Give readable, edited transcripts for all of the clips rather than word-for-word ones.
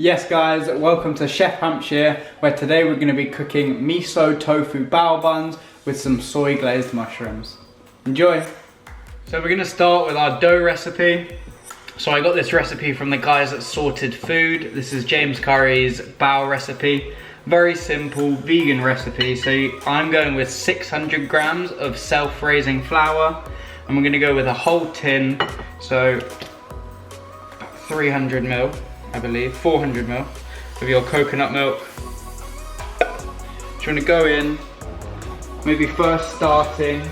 Yes guys, welcome to Chef Hampshire, where today we're going to be cooking miso tofu bao buns with some soy glazed mushrooms. Enjoy! So we're going to start with our dough recipe. So I got this recipe from the guys at Sorted Food. This is James Curry's bao recipe. Very simple vegan recipe. So I'm going with 600 grams of self-raising flour. And we're going to go with a whole tin, so 300 ml. I believe, 400 ml of your coconut milk. So you want to go in, maybe first starting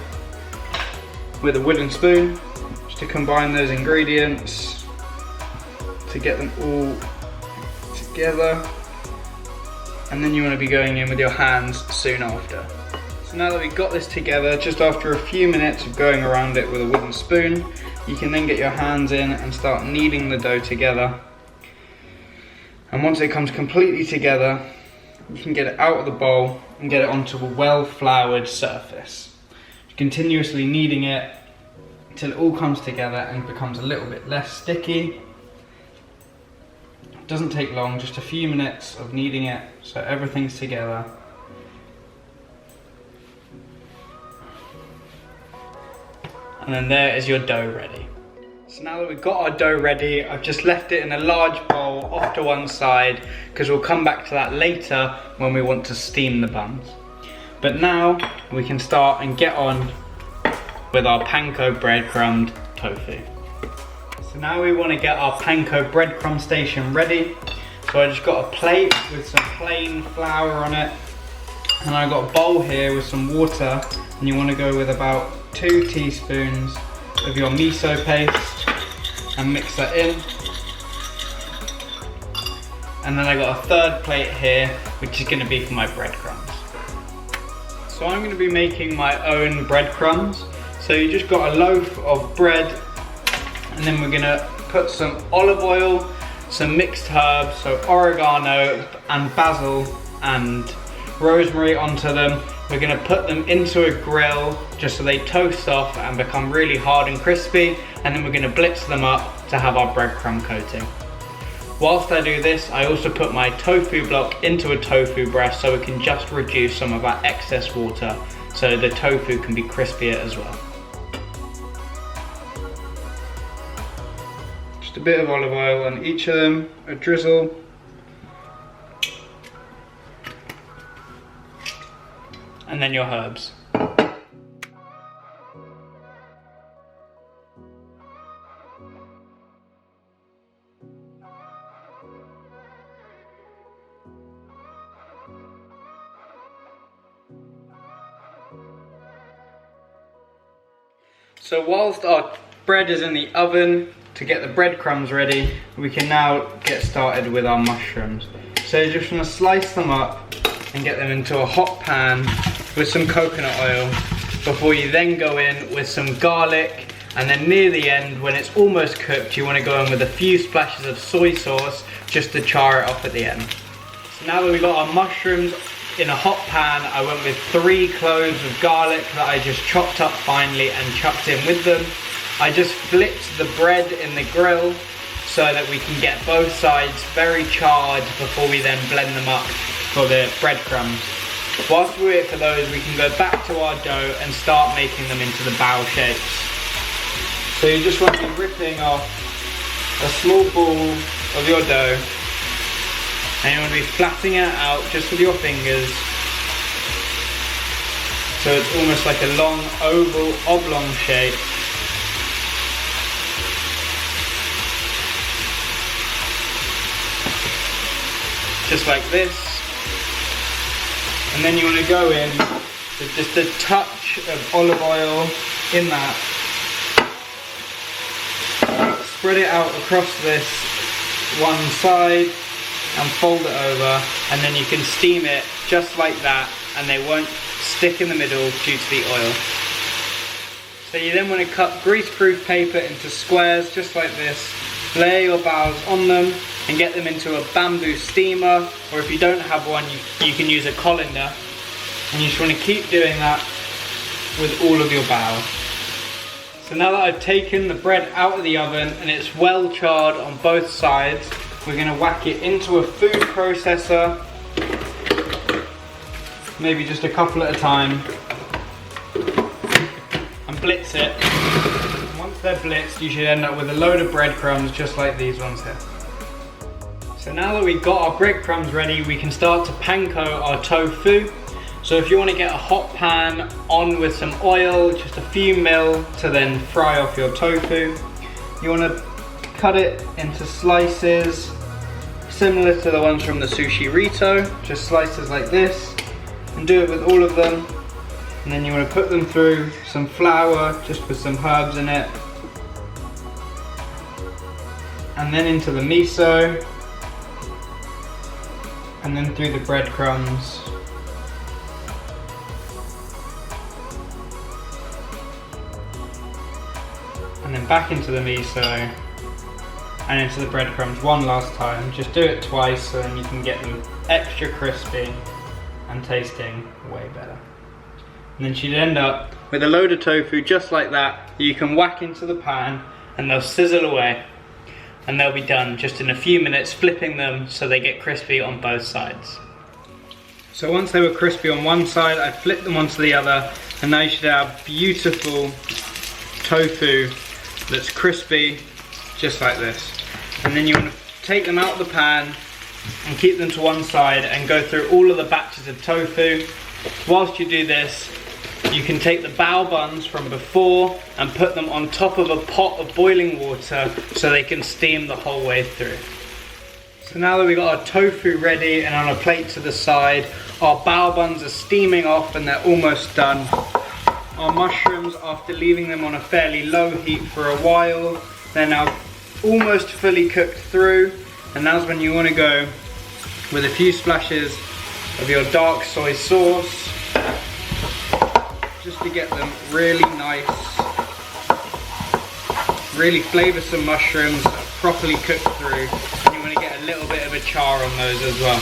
with a wooden spoon, just to combine those ingredients, to get them all together. And then you want to be going in with your hands soon after. So now that we've got this together, just after a few minutes of going around it with a wooden spoon, you can then get your hands in and start kneading the dough together. And once it comes completely together, you can get it out of the bowl and get it onto a well-floured surface. Continuously kneading it until it all comes together and becomes a little bit less sticky. It doesn't take long, just a few minutes of kneading it so everything's together. And then there is your dough ready. So now that we've got our dough ready, I've just left it in a large bowl off to one side because we'll come back to that later when we want to steam the buns. But now we can start and get on with our panko breadcrumbed tofu. So now we want to get our panko breadcrumb station ready. So I just got a plate with some plain flour on it. And I've got a bowl here with some water. And you want to go with about 2 teaspoons of your miso paste and mix that in. And then I got a third plate here, which is going to be for my breadcrumbs. So I'm going to be making my own breadcrumbs. So you just got a loaf of bread, and then we're going to put some olive oil, some mixed herbs, so oregano and basil and rosemary onto them. We're going to put them into a grill just so they toast off and become really hard and crispy, and then we're going to blitz them up to have our breadcrumb coating. Whilst I do this, I also put my tofu block into a tofu breast so we can just reduce some of our excess water so the tofu can be crispier as well. Just a bit of olive oil on each of them, a drizzle. And then your herbs. So whilst our bread is in the oven to get the breadcrumbs ready, we can now get started with our mushrooms. So you just want to slice them up and get them into a hot pan with some coconut oil before you then go in with some garlic, and then near the end when it's almost cooked you want to go in with a few splashes of soy sauce just to char it off at the end. So now that we've got our mushrooms in a hot pan, I went with 3 cloves of garlic that I just chopped up finely and chucked in with them. I just flipped the bread in the grill so that we can get both sides very charred before we then blend them up for the breadcrumbs. Whilst we wait for those, we can go back to our dough and start making them into the bao shapes. So you just want to be ripping off a small ball of your dough, and you want to be flattening it out just with your fingers so it's almost like a long oval oblong shape. Just like this. And then you want to go in with just a touch of olive oil in that. Spread it out across this one side and fold it over, and then you can steam it just like that and they won't stick in the middle due to the oil. So you then want to cut greaseproof paper into squares just like this, layer your baos on them and get them into a bamboo steamer, or if you don't have one you can use a colander, and you just want to keep doing that with all of your bao. So now that I've taken the bread out of the oven and it's well charred on both sides, we're going to whack it into a food processor, maybe just a couple at a time, and blitz it. Once they're blitzed, you should end up with a load of breadcrumbs just like these ones here. So now that we've got our breadcrumbs ready, we can start to panko our tofu. So if you want to get a hot pan on with some oil, just a few mil to then fry off your tofu, you want to cut it into slices similar to the ones from the sushi rito, just slices like this, and do it with all of them. And then you want to put them through some flour, just with some herbs in it, and then into the miso, and then through the breadcrumbs. And then back into the miso and into the breadcrumbs one last time. Just do it twice so then you can get them extra crispy and tasting way better. And then she'd end up with a load of tofu just like that. You can whack into the pan and they'll sizzle away, and they'll be done just in a few minutes, flipping them so they get crispy on both sides. So once they were crispy on one side, I flipped them onto the other, and now you should have beautiful tofu that's crispy, just like this. And then you want to take them out of the pan and keep them to one side and go through all of the batches of tofu. Whilst you do this, you can take the bao buns from before and put them on top of a pot of boiling water so they can steam the whole way through. So now that we've got our tofu ready and on a plate to the side, our bao buns are steaming off and they're almost done. Our mushrooms, after leaving them on a fairly low heat for a while, they're now almost fully cooked through, and now's when you want to go with a few splashes of your dark soy sauce, just to get them really nice, really flavoursome mushrooms that are properly cooked through, and you want to get a little bit of a char on those as well.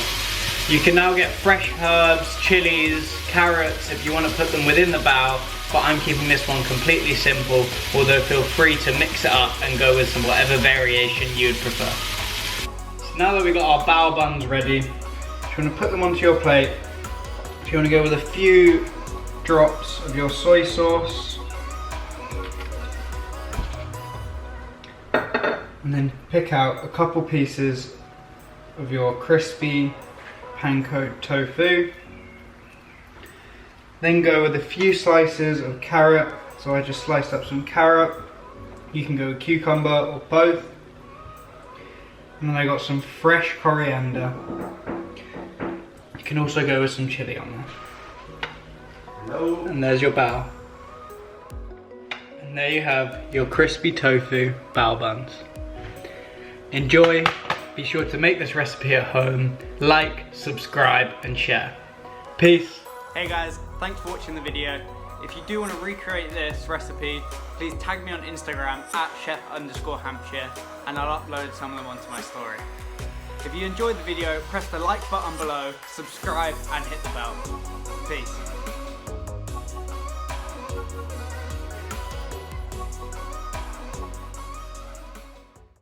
You can now get fresh herbs, chilies, carrots if you want to put them within the bao, but I'm keeping this one completely simple, although feel free to mix it up and go with some whatever variation you'd prefer. So now that we've got our bao buns ready, if you want to put them onto your plate, if you want to go with a few drops of your soy sauce, and then pick out a couple pieces of your crispy panko tofu. Then go with a few slices of carrot. So I just sliced up some carrot. You can go with cucumber or both. And then I got some fresh coriander. You can also go with some chili on there. Hello. And there's your bao. And there you have your crispy tofu bao buns. Enjoy. Be sure to make this recipe at home. Like, subscribe, and share. Peace. Hey guys, thanks for watching the video. If you do want to recreate this recipe, please tag me on Instagram at chef_Hampshire, and I'll upload some of them onto my story. If you enjoyed the video, press the like button below, subscribe, and hit the bell. Peace.